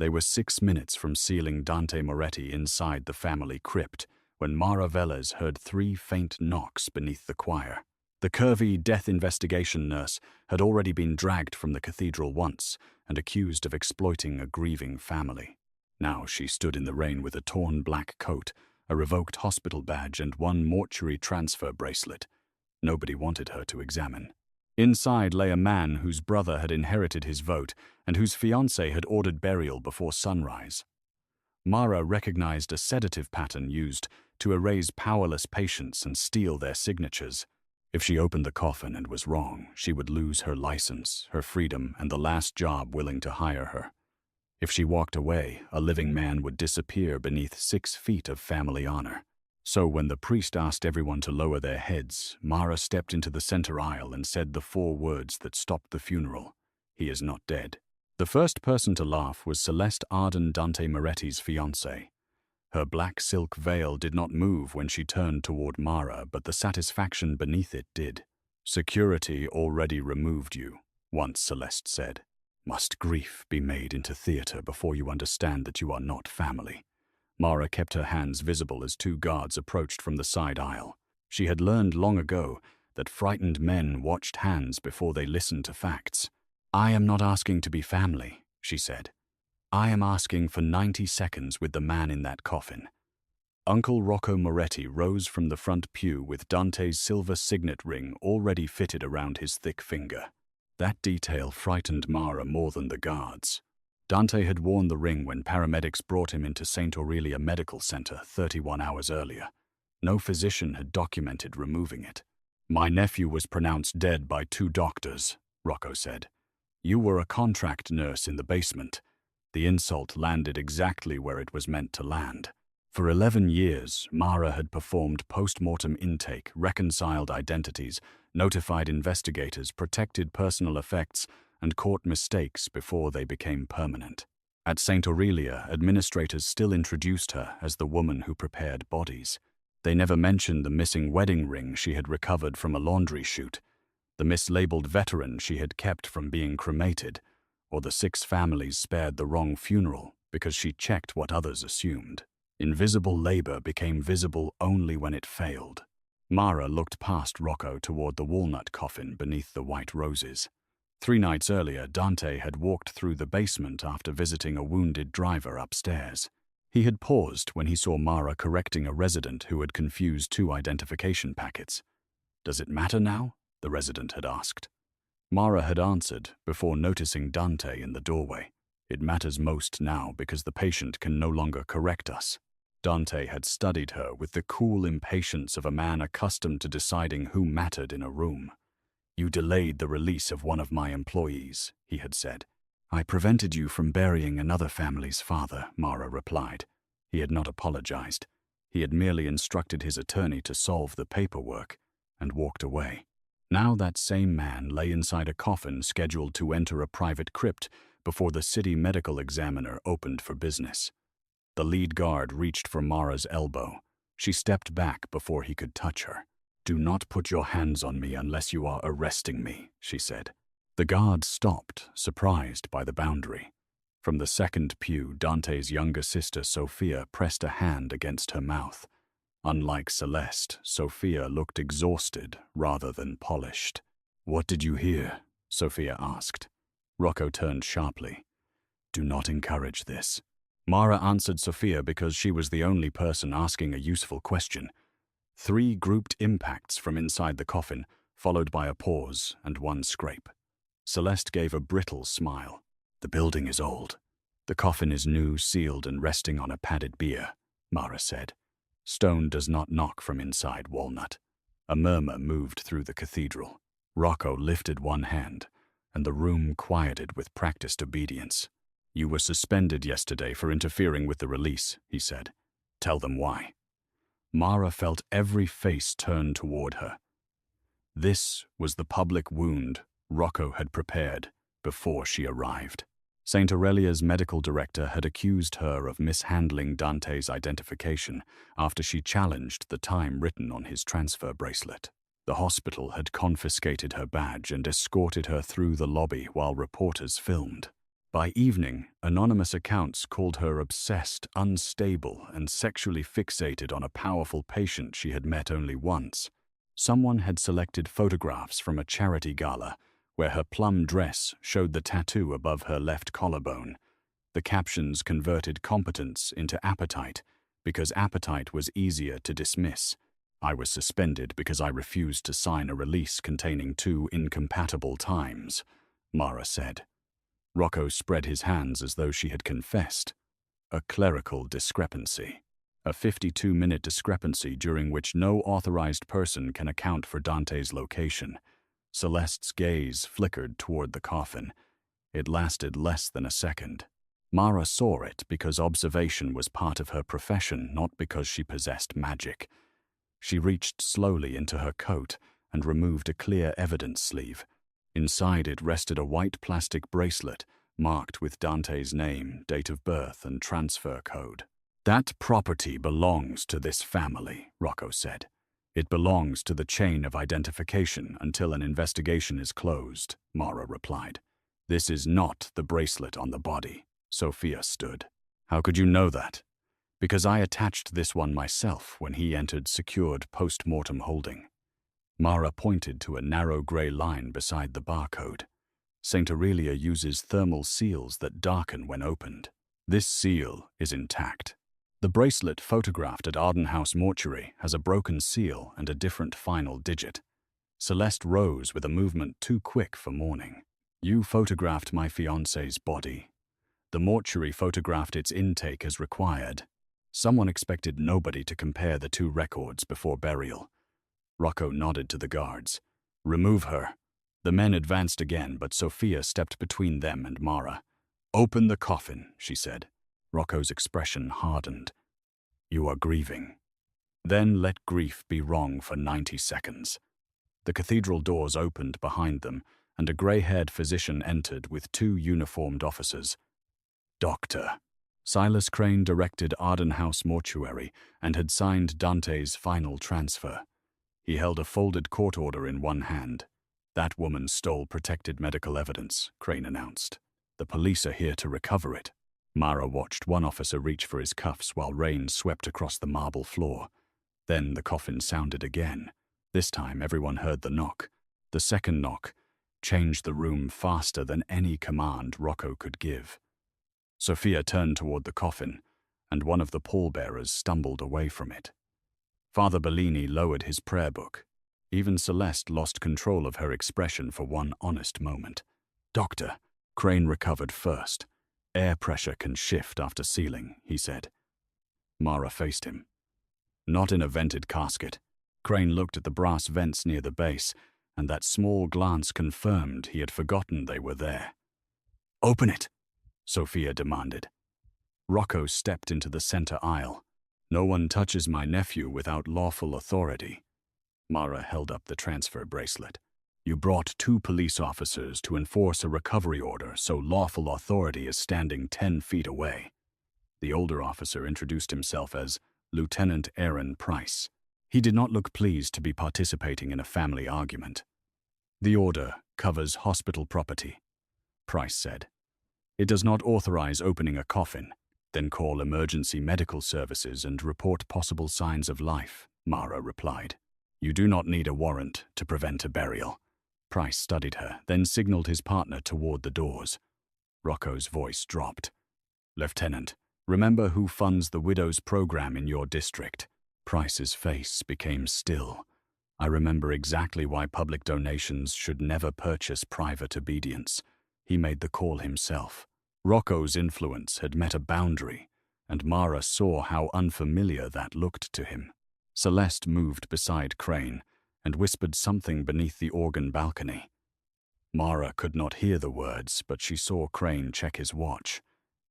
They were 6 minutes from sealing Dante Moretti inside the family crypt when Mara Velez heard 3 faint knocks beneath the choir. The curvy death investigation nurse had already been dragged from the cathedral once and accused of exploiting a grieving family. Now she stood in the rain with a torn black coat, a revoked hospital badge, and 1 mortuary transfer bracelet. Nobody wanted her to examine. Inside lay a man whose brother had inherited his vote and whose fiancée had ordered burial before sunrise. Mara recognized a sedative pattern used to erase powerless patients and steal their signatures. If she opened the coffin and was wrong, she would lose her license, her freedom, and the last job willing to hire her. If she walked away, a living man would disappear beneath 6 feet of family honor. So when the priest asked everyone to lower their heads, Mara stepped into the center aisle and said the 4 words that stopped the funeral: "He is not dead." The first person to laugh was Celeste Arden, Dante Moretti's fiancée. Her black silk veil did not move when she turned toward Mara, but the satisfaction beneath it did. "Security already removed you," once Celeste said. "Must grief be made into theater before you understand that you are not family?" Mara kept her hands visible as 2 guards approached from the side aisle. She had learned long ago that frightened men watched hands before they listened to facts. "I am not asking to be family," she said. "I am asking for 90 seconds with the man in that coffin." Uncle Rocco Moretti rose from the front pew with Dante's silver signet ring already fitted around his thick finger. That detail frightened Mara more than the guards. Dante had worn the ring when paramedics brought him into St. Aurelia Medical Center 31 hours earlier. No physician had documented removing it. "My nephew was pronounced dead by 2 doctors, Rocco said. "You were a contract nurse in the basement." The insult landed exactly where it was meant to land. For 11 years, Mara had performed post-mortem intake, reconciled identities, notified investigators, protected personal effects, and caught mistakes before they became permanent. At St. Aurelia, administrators still introduced her as the woman who prepared bodies. They never mentioned the missing wedding ring she had recovered from a laundry chute, the mislabeled veteran she had kept from being cremated, or the 6 families spared the wrong funeral because she checked what others assumed. Invisible labor became visible only when it failed. Mara looked past Rocco toward the walnut coffin beneath the white roses. 3 nights earlier, Dante had walked through the basement after visiting a wounded driver upstairs. He had paused when he saw Mara correcting a resident who had confused 2 identification packets. "Does it matter now?" the resident had asked. Mara had answered before noticing Dante in the doorway. "It matters most now because the patient can no longer correct us." Dante had studied her with the cool impatience of a man accustomed to deciding who mattered in a room. "You delayed the release of one of my employees," he had said. "I prevented you from burying another family's father," Mara replied. He had not apologized. He had merely instructed his attorney to solve the paperwork and walked away. Now that same man lay inside a coffin scheduled to enter a private crypt before the city medical examiner opened for business. The lead guard reached for Mara's elbow. She stepped back before he could touch her. "Do not put your hands on me unless you are arresting me," she said. The guard stopped, surprised by the boundary. From the second pew, Dante's younger sister Sophia pressed a hand against her mouth. Unlike Celeste, Sophia looked exhausted rather than polished. "What did you hear?" Sophia asked. Rocco turned sharply. "Do not encourage this." Mara answered Sophia because she was the only person asking a useful question. 3 grouped impacts from inside the coffin, followed by a pause and 1 scrape. Celeste gave a brittle smile. "The building is old. The coffin is new, sealed, and resting on a padded bier," Mara said. "Stone does not knock from inside walnut." A murmur moved through the cathedral. Rocco lifted one hand, and the room quieted with practiced obedience. "You were suspended yesterday for interfering with the release," he said. "Tell them why." Mara felt every face turn toward her. This was the public wound Rocco had prepared before she arrived. St. Aurelia's medical director had accused her of mishandling Dante's identification after she challenged the time written on his transfer bracelet. The hospital had confiscated her badge and escorted her through the lobby while reporters filmed. By evening, anonymous accounts called her obsessed, unstable, and sexually fixated on a powerful patient she had met only once. Someone had selected photographs from a charity gala where her plum dress showed the tattoo above her left collarbone. The captions converted competence into appetite because appetite was easier to dismiss. I was suspended because I refused to sign a release containing 2 incompatible times, Mara said. Rocco spread his hands as though she had confessed. A clerical discrepancy. A 52-minute discrepancy during which no authorized person can account for Dante's location. Celeste's gaze flickered toward the coffin. It lasted less than a second. Mara saw it because observation was part of her profession, not because she possessed magic. She reached slowly into her coat and removed a clear evidence sleeve. Inside it rested a white plastic bracelet marked with Dante's name, date of birth, and transfer code. That property belongs to this family, Rocco said. It belongs to the chain of identification until an investigation is closed, Mara replied. This is not the bracelet on the body. Sophia stood. How could you know that? Because I attached this one myself when he entered secured post-mortem holding. Mara pointed to a narrow grey line beside the barcode. St. Aurelia uses thermal seals that darken when opened. This seal is intact. The bracelet photographed at Arden House Mortuary has a broken seal and a different final digit. Celeste rose with a movement too quick for mourning. You photographed my fiancée's body. The mortuary photographed its intake as required. Someone expected nobody to compare the 2 records before burial. Rocco nodded to the guards. Remove her. The men advanced again, but Sophia stepped between them and Mara. Open the coffin, she said. Rocco's expression hardened. You are grieving. Then let grief be wrong for 90 seconds. The cathedral doors opened behind them, and a grey-haired physician entered with 2 uniformed officers. Doctor. Silas Crane directed Arden House Mortuary and had signed Dante's final transfer. He held a folded court order in one hand. That woman stole protected medical evidence, Crane announced. The police are here to recover it. Mara watched one officer reach for his cuffs while rain swept across the marble floor. Then the coffin sounded again. This time everyone heard the knock. The second knock changed the room faster than any command Rocco could give. Sophia turned toward the coffin, and one of the pallbearers stumbled away from it. Father Bellini lowered his prayer book. Even Celeste lost control of her expression for one honest moment. Doctor, Crane recovered first. Air pressure can shift after sealing, he said. Mara faced him. Not in a vented casket. Crane looked at the brass vents near the base, and that small glance confirmed he had forgotten they were there. Open it, Sophia demanded. Rocco stepped into the center aisle. No one touches my nephew without lawful authority. Mara held up the transfer bracelet. You brought 2 police officers to enforce a recovery order, so lawful authority is standing 10 feet away. The older officer introduced himself as Lieutenant Aaron Price. He did not look pleased to be participating in a family argument. The order covers hospital property, Price said. It does not authorize opening a coffin. Then call emergency medical services and report possible signs of life, Mara replied. You do not need a warrant to prevent a burial. Price studied her, then signaled his partner toward the doors. Rocco's voice dropped. Lieutenant, remember who funds the widows program in your district. Price's face became still. I remember exactly why public donations should never purchase private obedience. He made the call himself. Rocco's influence had met a boundary, and Mara saw how unfamiliar that looked to him. Celeste moved beside Crane and whispered something beneath the organ balcony. Mara could not hear the words, but she saw Crane check his watch.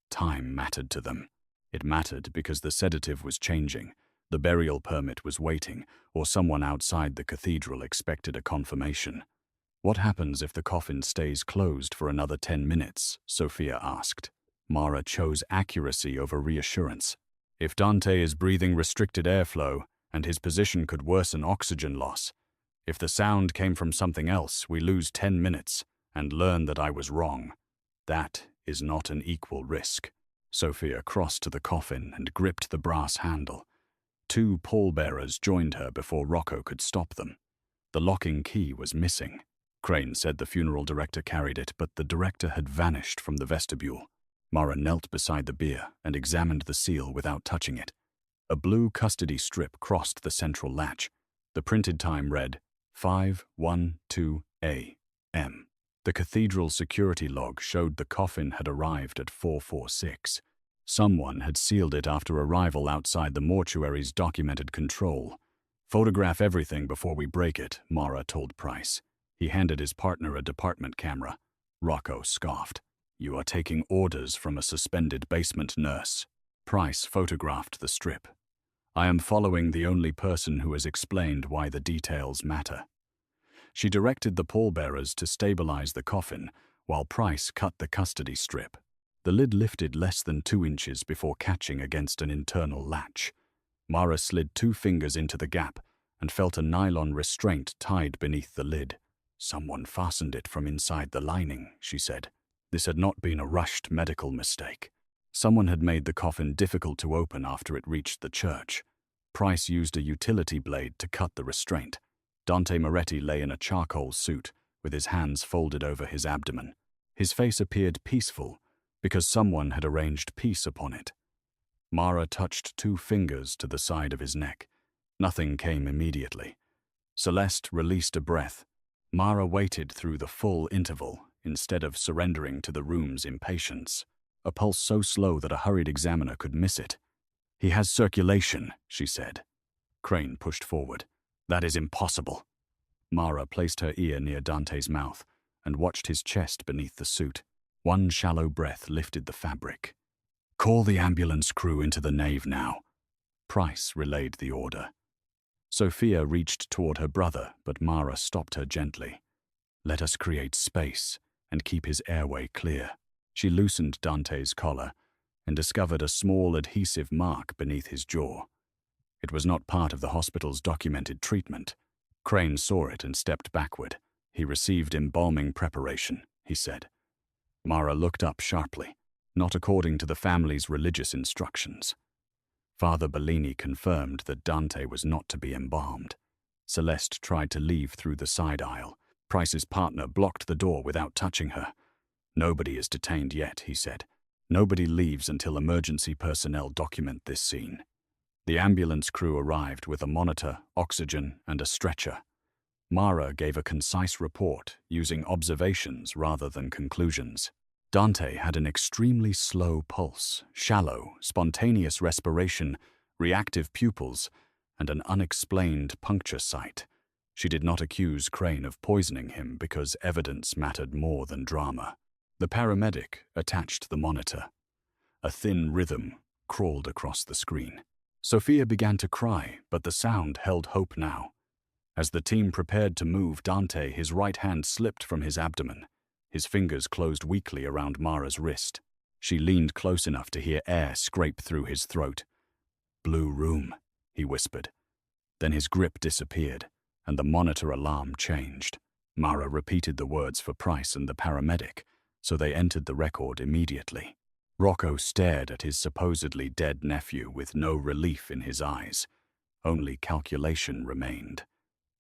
Time mattered to them. It mattered because the sedative was changing, the burial permit was waiting, or someone outside the cathedral expected a confirmation. What happens if the coffin stays closed for another 10 minutes? Sophia asked. Mara chose accuracy over reassurance. If Dante is breathing restricted airflow, and his position could worsen oxygen loss. If the sound came from something else, we lose 10 minutes and learn that I was wrong. That is not an equal risk. Sophia crossed to the coffin and gripped the brass handle. Two pallbearers joined her before Rocco could stop them. The locking key was missing. Crane said the funeral director carried it, but the director had vanished from the vestibule. Mara knelt beside the bier and examined the seal without touching it. A blue custody strip crossed the central latch. The printed time read 5:12 a.m. The cathedral security log showed the coffin had arrived at 4:46. Someone had sealed it after arrival outside the mortuary's documented control. "Photograph everything before we break it," Mara told Price. He handed his partner a department camera. Rocco scoffed. "You are taking orders from a suspended basement nurse." Price photographed the strip. "I am following the only person who has explained why the details matter." She directed the pallbearers to stabilize the coffin, while Price cut the custody strip. The lid lifted less than 2 inches before catching against an internal latch. Mara slid 2 fingers into the gap and felt a nylon restraint tied beneath the lid. "Someone fastened it from inside the lining," she said. This had not been a rushed medical mistake. Someone had made the coffin difficult to open after it reached the church. Price used a utility blade to cut the restraint. Dante Moretti lay in a charcoal suit, with his hands folded over his abdomen. His face appeared peaceful, because someone had arranged peace upon it. Mara touched 2 fingers to the side of his neck. Nothing came immediately. Celeste released a breath. Mara waited through the full interval, instead of surrendering to the room's impatience. A pulse so slow that a hurried examiner could miss it. "He has circulation," she said. Crane pushed forward. "That is impossible." Mara placed her ear near Dante's mouth and watched his chest beneath the suit. One shallow breath lifted the fabric. "Call the ambulance crew into the nave now." Price relayed the order. Sophia reached toward her brother, but Mara stopped her gently. "Let us create space and keep his airway clear." She loosened Dante's collar and discovered a small adhesive mark beneath his jaw. It was not part of the hospital's documented treatment. Crane saw it and stepped backward. "He received embalming preparation," he said. Mara looked up sharply. "Not according to the family's religious instructions." Father Bellini confirmed that Dante was not to be embalmed. Celeste tried to leave through the side aisle. Price's partner blocked the door without touching her. "Nobody is detained yet," he said. "Nobody leaves until emergency personnel document this scene." The ambulance crew arrived with a monitor, oxygen, and a stretcher. Mara gave a concise report, using observations rather than conclusions. Dante had an extremely slow pulse, shallow, spontaneous respiration, reactive pupils, and an unexplained puncture site. She did not accuse Crane of poisoning him because evidence mattered more than drama. The paramedic attached the monitor. A thin rhythm crawled across the screen. Sophia began to cry, but the sound held hope now. As the team prepared to move Dante, his right hand slipped from his abdomen. His fingers closed weakly around Mara's wrist. She leaned close enough to hear air scrape through his throat. "Blue room," he whispered. Then his grip disappeared, and the monitor alarm changed. Mara repeated the words for Price and the paramedic, so they entered the record immediately. Rocco stared at his supposedly dead nephew with no relief in his eyes. Only calculation remained.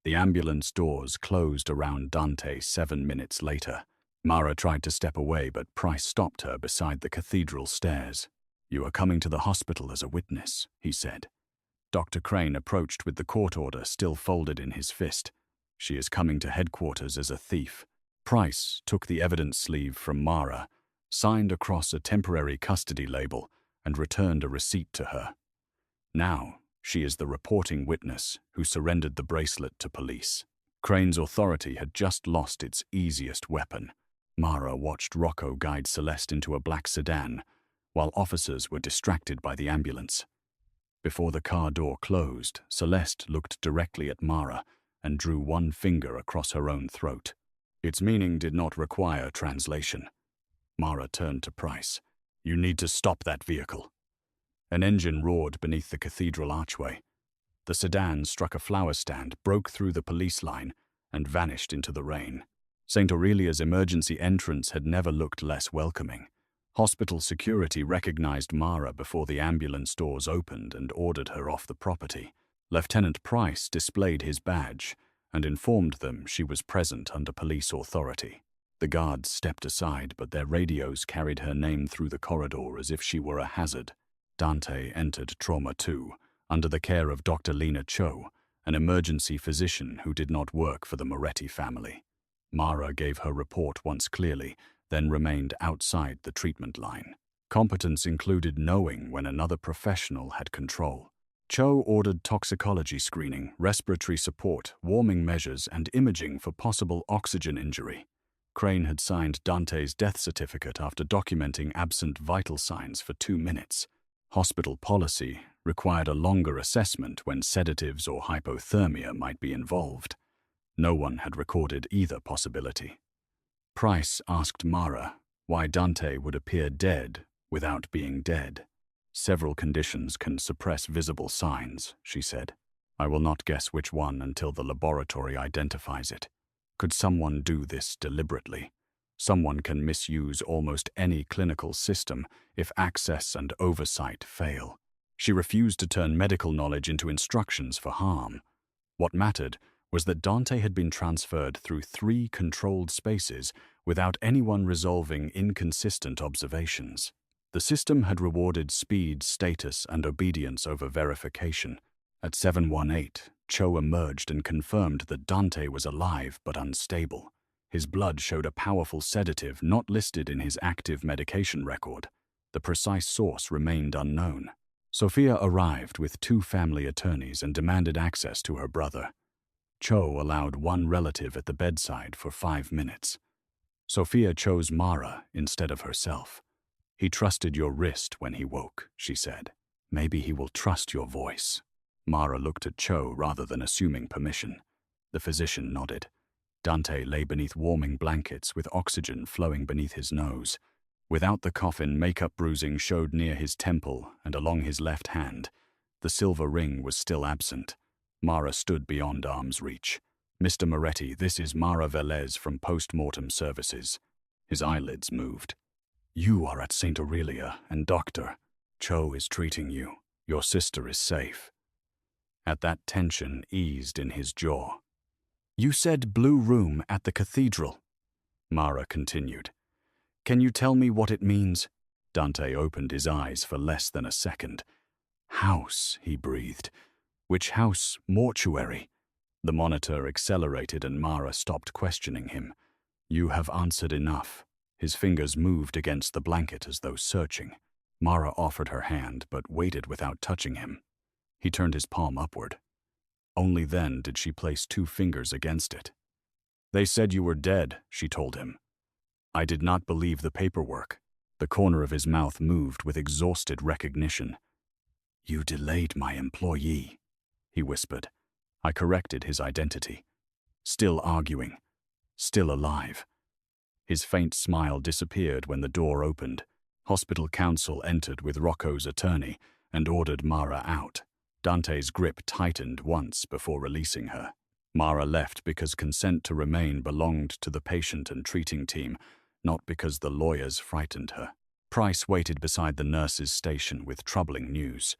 The ambulance doors closed around Dante 7 minutes later. Mara tried to step away, but Price stopped her beside the cathedral stairs. "You are coming to the hospital as a witness," he said. Dr. Crane approached with the court order still folded in his fist. "She is coming to headquarters as a thief." Price took the evidence sleeve from Mara, signed across a temporary custody label, and returned a receipt to her. Now, she is the reporting witness who surrendered the bracelet to police. Crane's authority had just lost its easiest weapon. Mara watched Rocco guide Celeste into a black sedan, while officers were distracted by the ambulance. Before the car door closed, Celeste looked directly at Mara and drew one finger across her own throat. Its meaning did not require translation. Mara turned to Price. "You need to stop that vehicle." An engine roared beneath the cathedral archway. The sedan struck a flower stand, broke through the police line, and vanished into the rain. St. Aurelia's emergency entrance had never looked less welcoming. Hospital security recognized Mara before the ambulance doors opened and ordered her off the property. Lieutenant Price displayed his badge and informed them she was present under police authority. The guards stepped aside, but their radios carried her name through the corridor as if she were a hazard. Dante entered Trauma 2, under the care of Dr. Lena Cho, an emergency physician who did not work for the Moretti family. Mara gave her report once clearly, then remained outside the treatment line. Competence included knowing when another professional had control. Cho ordered toxicology screening, respiratory support, warming measures, and imaging for possible oxygen injury. Crane had signed Dante's death certificate after documenting absent vital signs for 2 minutes. Hospital policy required a longer assessment when sedatives or hypothermia might be involved. No one had recorded either possibility. Price asked Mara why Dante would appear dead without being dead. Several conditions can suppress visible signs, she said. I will not guess which one until the laboratory identifies it. Could someone do this deliberately? Someone can misuse almost any clinical system if access and oversight fail. She refused to turn medical knowledge into instructions for harm. What mattered was that Dante had been transferred through 3 controlled spaces without anyone resolving inconsistent observations. The system had rewarded speed, status, and obedience over verification. At 718, Cho emerged and confirmed that Dante was alive but unstable. His blood showed a powerful sedative not listed in his active medication record. The precise source remained unknown. Sophia arrived with 2 family attorneys and demanded access to her brother. Cho allowed one relative at the bedside for 5 minutes. Sophia chose Mara instead of herself. He trusted your wrist when he woke, she said. Maybe he will trust your voice. Mara looked at Cho rather than assuming permission. The physician nodded. Dante lay beneath warming blankets with oxygen flowing beneath his nose. Without the coffin, makeup bruising showed near his temple and along his left hand. The silver ring was still absent. Mara stood beyond arm's reach. Mr. Moretti, this is Mara Velez from Post-Mortem Services. His eyelids moved. You are at St. Aurelia, and Doctor Cho is treating you. Your sister is safe. At that tension eased in his jaw. You said blue room at the cathedral, Mara continued. Can you tell me what it means? Dante opened his eyes for less than a second. House, he breathed. Which house? Mortuary. The monitor accelerated and Mara stopped questioning him. You have answered enough. His fingers moved against the blanket as though searching. Mara offered her hand but waited without touching him. He turned his palm upward. Only then did she place 2 fingers against it. They said you were dead, she told him. I did not believe the paperwork. The corner of his mouth moved with exhausted recognition. You delayed my employee, he whispered. I corrected his identity. Still arguing. Still alive. His faint smile disappeared when the door opened. Hospital counsel entered with Rocco's attorney and ordered Mara out. Dante's grip tightened once before releasing her. Mara left because consent to remain belonged to the patient and treating team, not because the lawyers frightened her. Price waited beside the nurse's station with troubling news.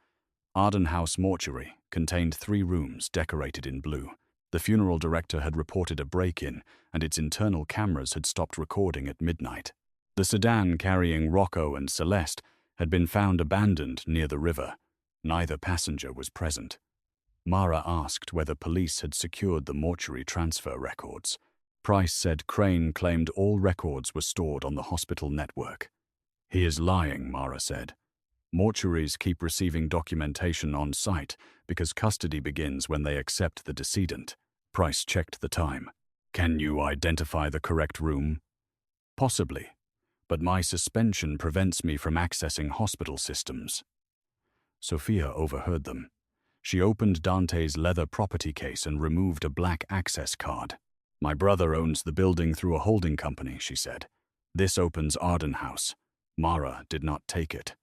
Arden House Mortuary contained 3 rooms decorated in blue. The funeral director had reported a break-in, and its internal cameras had stopped recording at midnight. The sedan carrying Rocco and Celeste had been found abandoned near the river. Neither passenger was present. Mara asked whether police had secured the mortuary transfer records. Price said Crane claimed all records were stored on the hospital network. He is lying, Mara said. Mortuaries keep receiving documentation on site because custody begins when they accept the decedent. Price checked the time. Can you identify the correct room? Possibly, but my suspension prevents me from accessing hospital systems. Sophia overheard them. She opened Dante's leather property case and removed a black access card. My brother owns the building through a holding company, she said. This opens Arden House. Mara did not take it.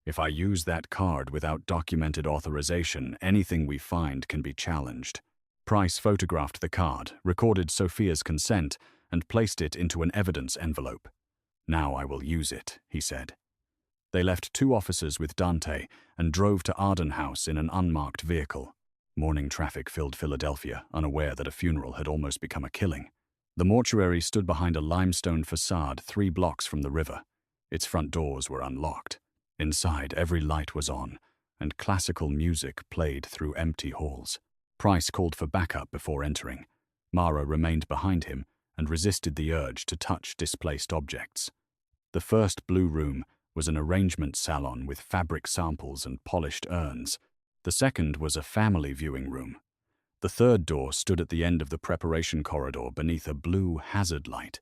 If I use that card without documented authorization, anything we find can be challenged. Price photographed the card, recorded Sophia's consent, and placed it into an evidence envelope. "Now I will use it," he said. They left 2 officers with Dante and drove to Arden House in an unmarked vehicle. Morning traffic filled Philadelphia, unaware that a funeral had almost become a killing. The mortuary stood behind a limestone facade 3 blocks from the river. Its front doors were unlocked. Inside, every light was on, and classical music played through empty halls. Price called for backup before entering. Mara remained behind him and resisted the urge to touch displaced objects. The first blue room was an arrangement salon with fabric samples and polished urns. The second was a family viewing room. The third door stood at the end of the preparation corridor beneath a blue hazard light.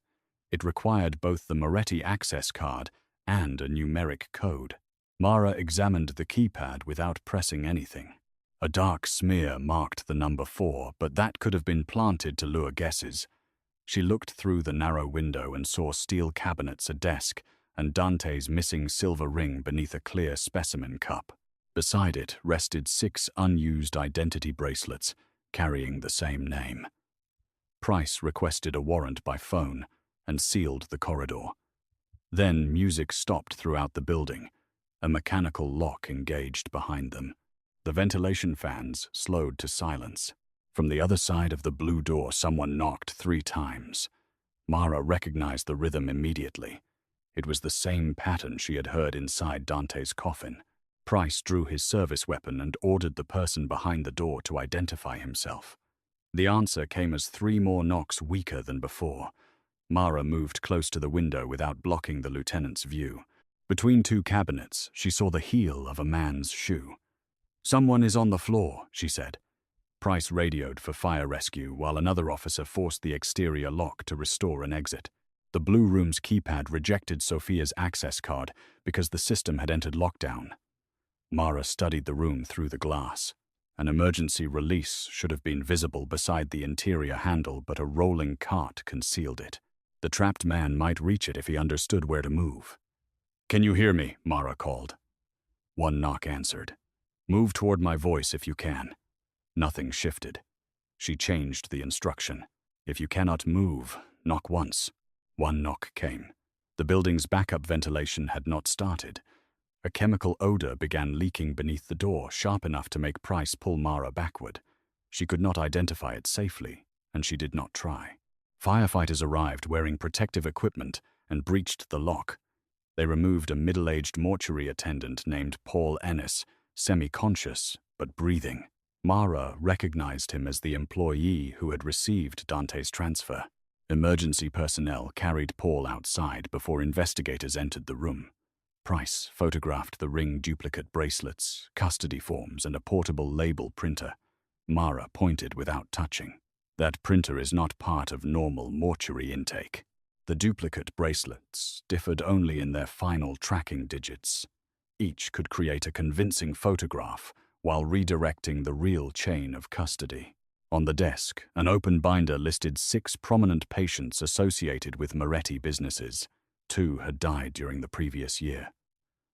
It required both the Moretti access card and a numeric code. Mara examined the keypad without pressing anything. A dark smear marked the number 4, but that could have been planted to lure guesses. She looked through the narrow window and saw steel cabinets, a desk, and Dante's missing silver ring beneath a clear specimen cup. Beside it rested 6 unused identity bracelets carrying the same name. Price requested a warrant by phone and sealed the corridor. Then music stopped throughout the building. A mechanical lock engaged behind them. The ventilation fans slowed to silence. From the other side of the blue door, someone knocked 3 times. Mara recognized the rhythm immediately. It was the same pattern she had heard inside Dante's coffin. Price drew his service weapon and ordered the person behind the door to identify himself. The answer came as 3 more knocks, weaker than before. Mara moved close to the window without blocking the lieutenant's view. Between 2 cabinets, she saw the heel of a man's shoe. "Someone is on the floor," she said. Price radioed for fire rescue while another officer forced the exterior lock to restore an exit. The blue room's keypad rejected Sophia's access card because the system had entered lockdown. Mara studied the room through the glass. An emergency release should have been visible beside the interior handle, but a rolling cart concealed it. The trapped man might reach it if he understood where to move. "Can you hear me?" Mara called. 1 knock answered. "Move toward my voice if you can." Nothing shifted. She changed the instruction. "If you cannot move, knock once." 1 knock came. The building's backup ventilation had not started. A chemical odor began leaking beneath the door, sharp enough to make Price pull Mara backward. She could not identify it safely, and she did not try. Firefighters arrived wearing protective equipment and breached the lock. They removed a middle-aged mortuary attendant named Paul Ennis, semi-conscious but breathing. Mara recognized him as the employee who had received Dante's transfer. Emergency personnel carried Paul outside before investigators entered the room. Price photographed the ring duplicate bracelets, custody forms, and a portable label printer. Mara pointed without touching. "That printer is not part of normal mortuary intake." The duplicate bracelets differed only in their final tracking digits. Each could create a convincing photograph while redirecting the real chain of custody. On the desk, an open binder listed 6 prominent patients associated with Moretti businesses. 2 had died during the previous year.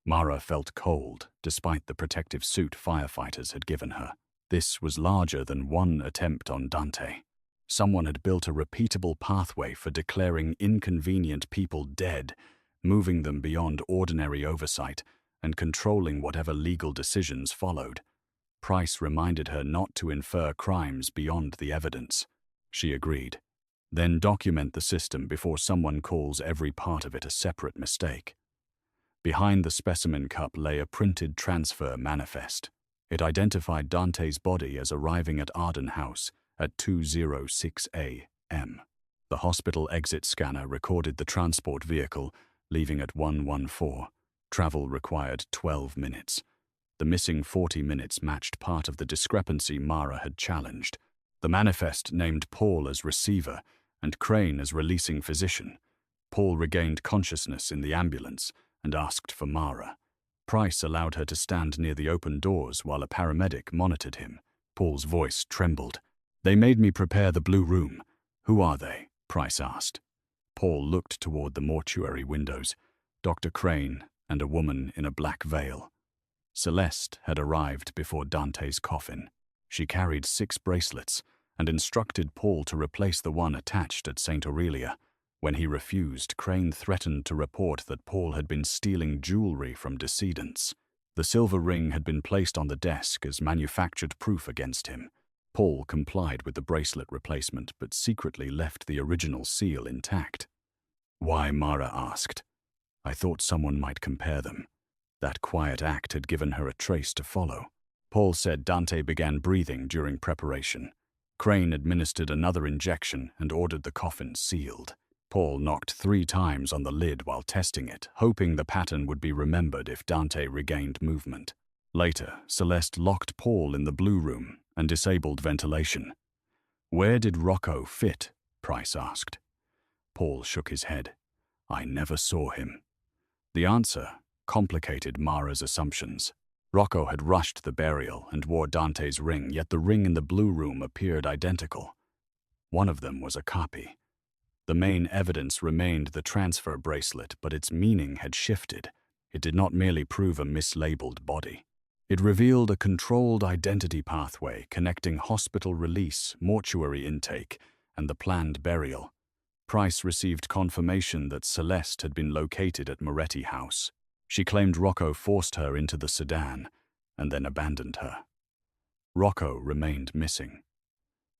Mara felt cold, despite the protective suit firefighters had given her. This was larger than one attempt on Dante. Someone had built a repeatable pathway for declaring inconvenient people dead, moving them beyond ordinary oversight, and controlling whatever legal decisions followed. Price reminded her not to infer crimes beyond the evidence. She agreed. Then document the system before someone calls every part of it a separate mistake. Behind the specimen cup lay a printed transfer manifest. It identified Dante's body as arriving at Arden House at 2:06 a.m. The hospital exit scanner recorded the transport vehicle leaving at 1:14. Travel required 12 minutes. The missing 40 minutes matched part of the discrepancy Mara had challenged. The manifest named Paul as receiver and Crane as releasing physician. Paul regained consciousness in the ambulance and asked for Mara. Price allowed her to stand near the open doors while a paramedic monitored him. Paul's voice trembled. "They made me prepare the blue room. Who are they?" Price asked. Paul looked toward the mortuary windows. Dr. Crane and a woman in a black veil. Celeste had arrived before Dante's coffin. She carried 6 bracelets and instructed Paul to replace the one attached at St. Aurelia. When he refused, Crane threatened to report that Paul had been stealing jewelry from decedents. The silver ring had been placed on the desk as manufactured proof against him. Paul complied with the bracelet replacement but secretly left the original seal intact. Why, Mara asked. I thought someone might compare them. That quiet act had given her a trace to follow. Paul said Dante began breathing during preparation. Crane administered another injection and ordered the coffin sealed. Paul knocked 3 times on the lid while testing it, hoping the pattern would be remembered if Dante regained movement. Later, Celeste locked Paul in the blue room and disabled ventilation. Where did Rocco fit? Price asked. Paul shook his head. I never saw him. The answer complicated Mara's assumptions. Rocco had rushed the burial and wore Dante's ring, yet the ring in the blue room appeared identical. One of them was a copy. The main evidence remained the transfer bracelet, but its meaning had shifted. It did not merely prove a mislabeled body. It revealed a controlled identity pathway connecting hospital release, mortuary intake, and the planned burial. Price received confirmation that Celeste had been located at Moretti House. She claimed Rocco forced her into the sedan and then abandoned her. Rocco remained missing.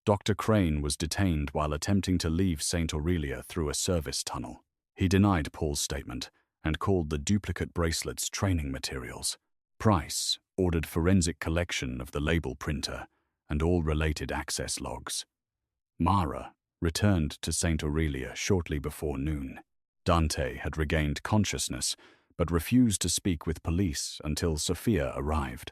Dr. Crane was detained while attempting to leave St. Aurelia through a service tunnel. He denied Paul's statement and called the duplicate bracelets training materials. Price ordered forensic collection of the label printer and all related access logs. Mara returned to St. Aurelia shortly before noon. Dante had regained consciousness but refused to speak with police until Sophia arrived.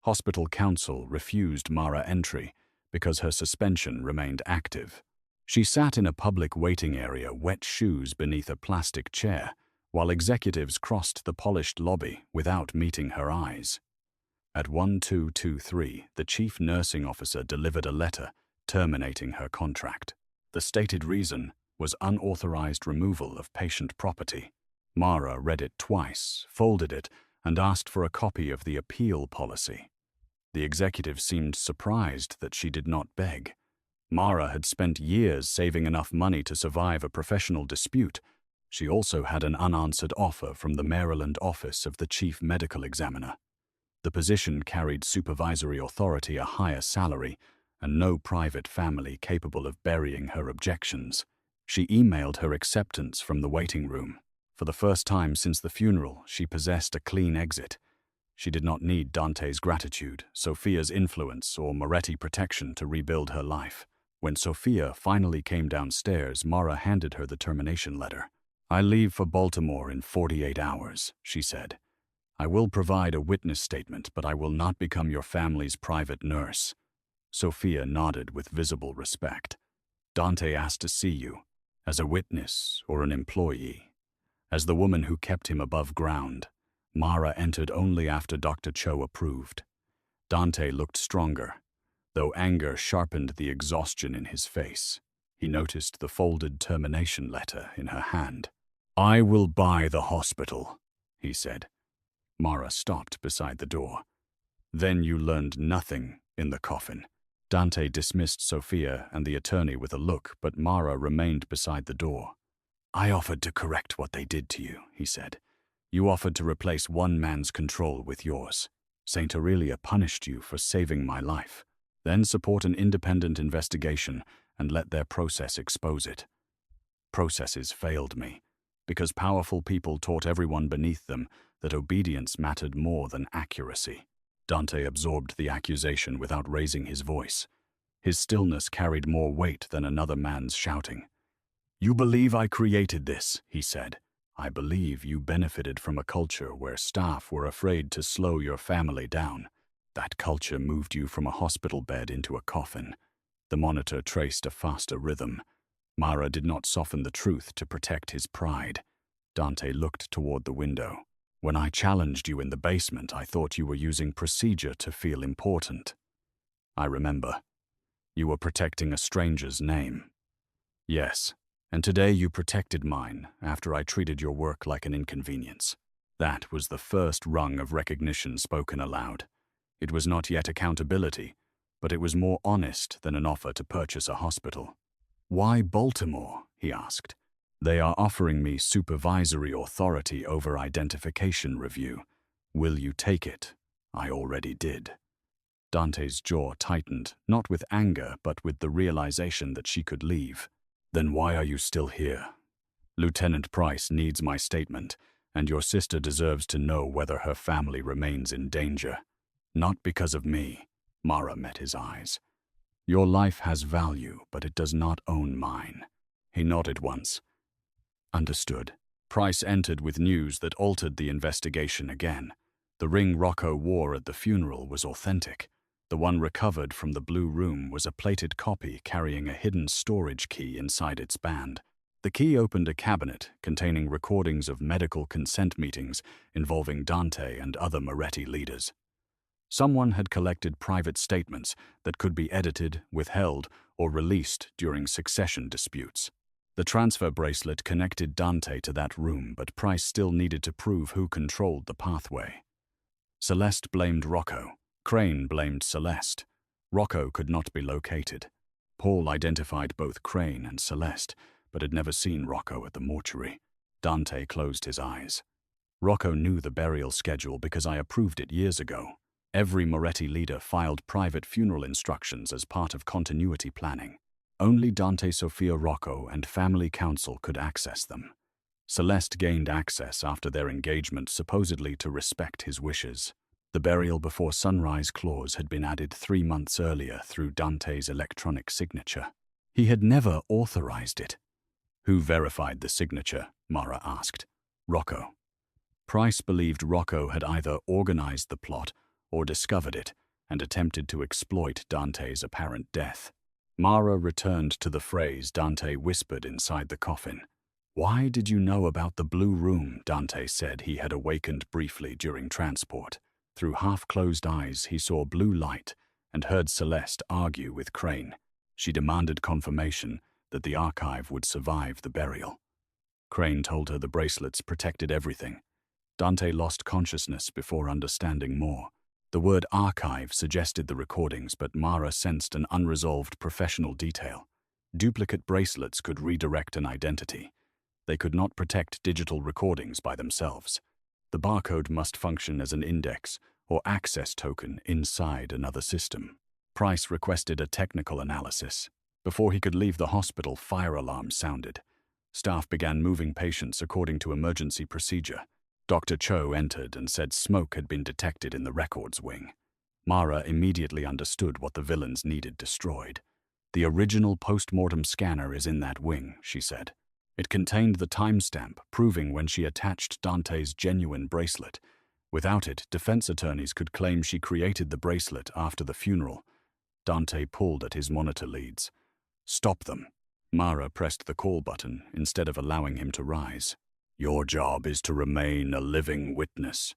Hospital counsel refused Mara entry because her suspension remained active. She sat in a public waiting area, wet shoes beneath a plastic chair, while executives crossed the polished lobby without meeting her eyes. At 1223, the chief nursing officer delivered a letter terminating her contract. The stated reason was unauthorized removal of patient property. Mara read it twice, folded it, and asked for a copy of the appeal policy. The executive seemed surprised that she did not beg. Mara had spent years saving enough money to survive a professional dispute. She also had an unanswered offer from the Maryland office of the chief medical examiner. The position carried supervisory authority, a higher salary, and no private family capable of burying her objections. She emailed her acceptance from the waiting room. For the first time since the funeral, she possessed a clean exit. She did not need Dante's gratitude, Sophia's influence, or Moretti protection to rebuild her life. When Sophia finally came downstairs, Mara handed her the termination letter. I leave for Baltimore in 48 hours, she said. I will provide a witness statement, but I will not become your family's private nurse. Sophia nodded with visible respect. Dante asked to see you, as a witness or an employee. As the woman who kept him above ground, Mara entered only after Dr. Cho approved. Dante looked stronger, though anger sharpened the exhaustion in his face. He noticed the folded termination letter in her hand. I will buy the hospital, he said. Mara stopped beside the door. Then you learned nothing in the coffin. Dante dismissed Sophia and the attorney with a look, but Mara remained beside the door. I offered to correct what they did to you, he said. You offered to replace one man's control with yours. St. Aurelia punished you for saving my life. Then support an independent investigation and let their process expose it. Processes failed me, because powerful people taught everyone beneath them that obedience mattered more than accuracy. Dante absorbed the accusation without raising his voice. His stillness carried more weight than another man's shouting. You believe I created this, he said. I believe you benefited from a culture where staff were afraid to slow your family down. That culture moved you from a hospital bed into a coffin. The monitor traced a faster rhythm. Mara did not soften the truth to protect his pride. Dante looked toward the window. When I challenged you in the basement, I thought you were using procedure to feel important. I remember. You were protecting a stranger's name. Yes. And today you protected mine after I treated your work like an inconvenience. That was the first rung of recognition spoken aloud. It was not yet accountability, but it was more honest than an offer to purchase a hospital. Why Baltimore? He asked. They are offering me supervisory authority over identification review. Will you take it? I already did. Dante's jaw tightened, not with anger, but with the realization that she could leave. Then why are you still here? Lieutenant Price needs my statement, and your sister deserves to know whether her family remains in danger. Not because of me. Mara met his eyes. Your life has value, but it does not own mine. He nodded once. Understood. Price entered with news that altered the investigation again. The ring Rocco wore at the funeral was authentic. The one recovered from the Blue Room was a plated copy carrying a hidden storage key inside its band. The key opened a cabinet containing recordings of medical consent meetings involving Dante and other Moretti leaders. Someone had collected private statements that could be edited, withheld, or released during succession disputes. The transfer bracelet connected Dante to that room, but Price still needed to prove who controlled the pathway. Celeste blamed Rocco. Crane blamed Celeste. Rocco could not be located. Paul identified both Crane and Celeste, but had never seen Rocco at the mortuary. Dante closed his eyes. Rocco knew the burial schedule because I approved it years ago. Every Moretti leader filed private funeral instructions as part of continuity planning. Only Dante, Sofia, Rocco, and family council could access them. Celeste gained access after their engagement, supposedly to respect his wishes. The burial before sunrise clause had been added 3 months earlier through Dante's electronic signature. He had never authorized it. Who verified the signature? Mara asked. Rocco. Price believed Rocco had either organized the plot or discovered it and attempted to exploit Dante's apparent death. Mara returned to the phrase Dante whispered inside the coffin. Why did you know about the Blue Room? Dante said he had awakened briefly during transport. Through half-closed eyes, he saw blue light and heard Celeste argue with Crane. She demanded confirmation that the archive would survive the burial. Crane told her the bracelets protected everything. Dante lost consciousness before understanding more. The word archive suggested the recordings, but Mara sensed an unresolved professional detail. Duplicate bracelets could redirect an identity. They could not protect digital recordings by themselves. The barcode must function as an index or access token inside another system. Price requested a technical analysis. Before he could leave the hospital, fire alarms sounded. Staff began moving patients according to emergency procedure. Dr. Cho entered and said smoke had been detected in the records wing. Mara immediately understood what the villains needed destroyed. The original post-mortem scanner is in that wing, she said. It contained the timestamp, proving when she attached Dante's genuine bracelet. Without it, defense attorneys could claim she created the bracelet after the funeral. Dante pulled at his monitor leads. Stop them. Mara pressed the call button instead of allowing him to rise. Your job is to remain a living witness.